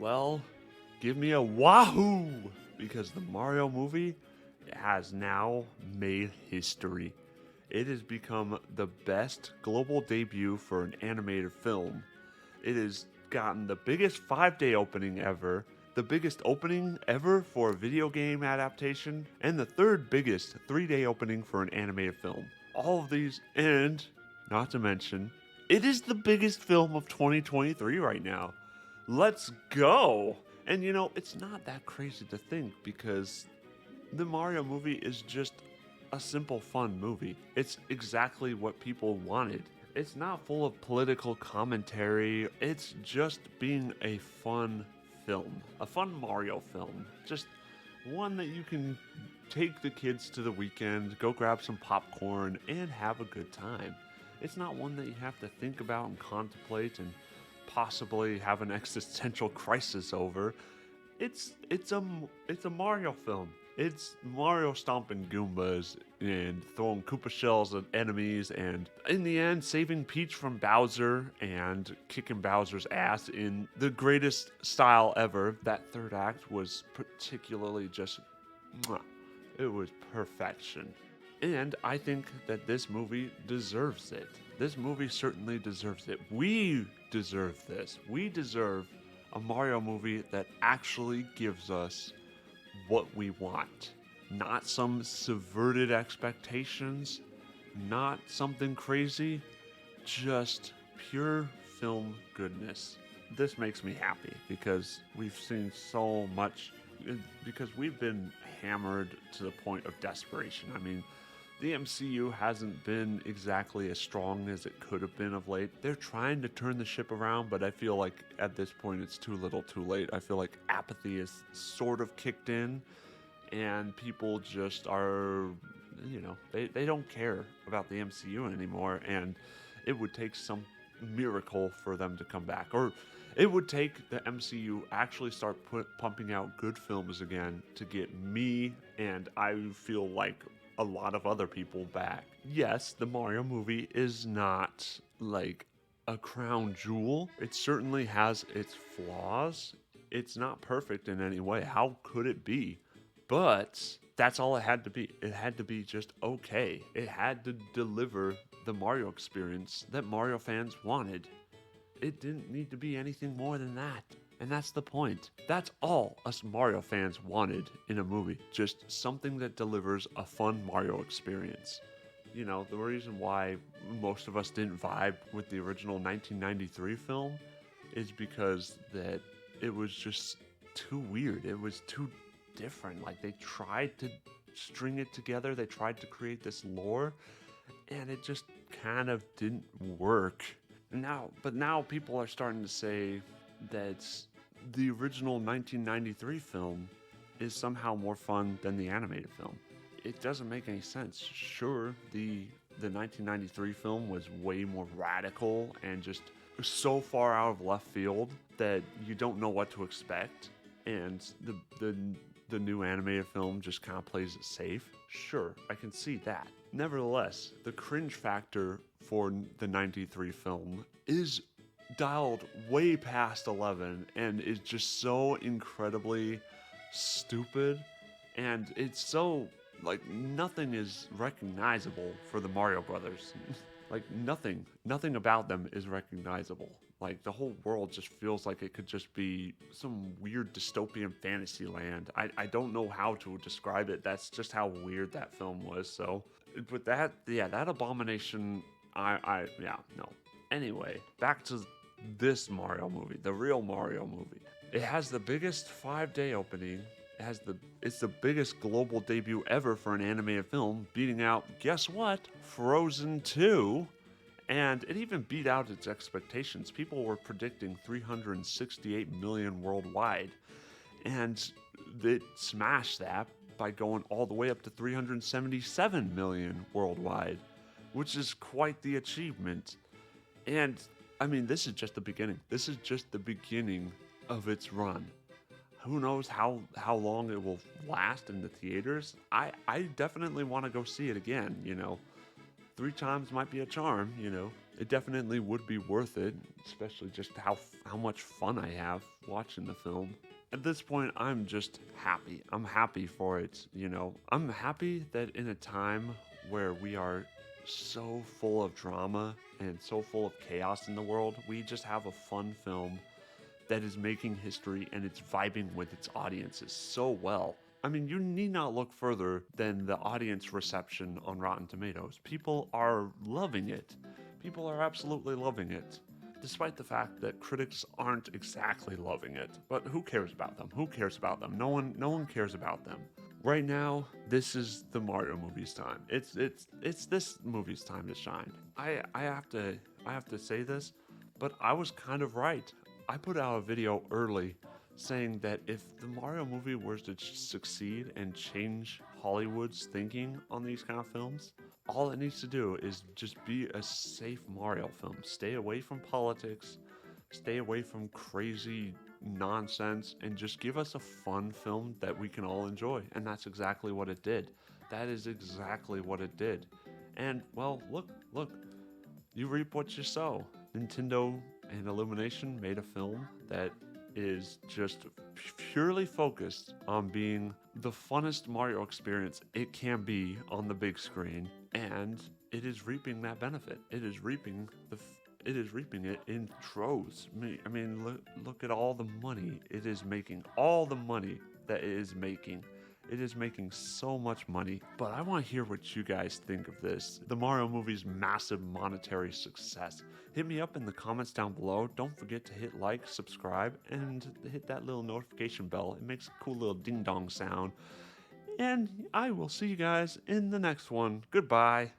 Well, give me a wahoo! Because the Mario movie has now made history. It has become the best global debut for an animated film. It has gotten the biggest 5-day opening ever, the biggest opening ever for a video game adaptation, and the third biggest 3-day opening for an animated film. All of these, and not to mention, it is the biggest film of 2023 right now. Let's go! And it's not that crazy to think because the Mario movie is just a simple, fun movie. It's exactly what people wanted. It's not full of political commentary. It's just being a fun film, a fun Mario film. Just one that you can take the kids to the weekend, go grab some popcorn, and have a good time. It's not one that you have to think about and contemplate and possibly have an existential crisis over. It's a Mario film. It's Mario stomping Goombas and throwing Koopa shells at enemies, and in the end, saving Peach from Bowser and kicking Bowser's ass in the greatest style ever. That third act was particularly just, mwah, it was perfection. And I think that this movie deserves it. This movie certainly deserves it. We deserve this. We deserve a Mario movie that actually gives us what we want. Not some subverted expectations, not something crazy, just pure film goodness. This makes me happy because we've seen so much, because we've been hammered to the point of desperation. I mean, the MCU hasn't been exactly as strong as it could have been of late. They're trying to turn the ship around, but I feel like at this point it's too little too late. I feel like apathy is sort of kicked in, and people just are, they don't care about the MCU anymore, and it would take some miracle for them to come back. Or it would take the MCU actually start pumping out good films again to get me, and I feel like a lot of other people back. Yes, the Mario movie is not like a crown jewel. It certainly has its flaws. It's not perfect in any way. How could it be? But that's all it had to be. It had to be just okay. It had to deliver the Mario experience that Mario fans wanted. It didn't need to be anything more than that. And that's the point. That's all us Mario fans wanted in a movie. Just something that delivers a fun Mario experience. The reason why most of us didn't vibe with the original 1993 film is because that it was just too weird. It was too different. Like, they tried to string it together. They tried to create this lore, and it just kind of didn't work. But now people are starting to say that the original 1993 film is somehow more fun than the animated film. It doesn't make any sense. Sure, the 1993 film was way more radical and just so far out of left field that you don't know what to expect, and the new animated film just kind of plays it safe. Sure, I can see that. Nevertheless, the cringe factor for the 93 film is dialed way past 11 and is just so incredibly stupid, and it's so, like, nothing is recognizable for the Mario Brothers. Like, nothing about them is recognizable. Like, the whole world just feels like it could just be some weird dystopian fantasy land. I don't know how to describe it. That's just how weird that film was. So, but that abomination, no. Anyway, back to this Mario movie, the real Mario movie. It has the biggest 5-day opening. It's the biggest global debut ever for an animated film, beating out, guess what? Frozen 2. And it even beat out its expectations. People were predicting 368 million worldwide. And it smashed that by going all the way up to 377 million worldwide, which is quite the achievement. And I mean, this is just the beginning. This is just the beginning of its run. Who knows how long it will last in the theaters? I definitely want to go see it again, 3 times might be a charm, it definitely would be worth it, especially just how much fun I have watching the film. At this point, I'm just happy. I'm happy for it, you know. I'm happy that in a time where we are so full of drama and so full of chaos in the world, we just have a fun film that is making history and it's vibing with its audiences so well. I mean, you need not look further than the audience reception on Rotten Tomatoes. People are loving it. People are absolutely loving it. Despite the fact that critics aren't exactly loving it. But who cares about them? Who cares about them? No one cares about them. Right now, this is the Mario movie's time. It's this movie's time to shine. I have to say this, but I was kind of right. I put out a video early saying that if the Mario movie were to succeed and change Hollywood's thinking on these kind of films, all it needs to do is just be a safe Mario film. Stay away from politics, stay away from crazy nonsense, and just give us a fun film that we can all enjoy. And that's exactly what it did. That is exactly what it did. And well, look, you reap what you sow. Nintendo and Illumination made a film that is just purely focused on being the funnest Mario experience it can be on the big screen, and it is reaping that benefit. It is reaping it in droves. I mean, look at all the money it is making. All the money that it is making. It is making so much money, but I want to hear what you guys think of this. The Mario movie's massive monetary success. Hit me up in the comments down below. Don't forget to hit like, subscribe, and hit that little notification bell. It makes a cool little ding dong sound. And I will see you guys in the next one. Goodbye.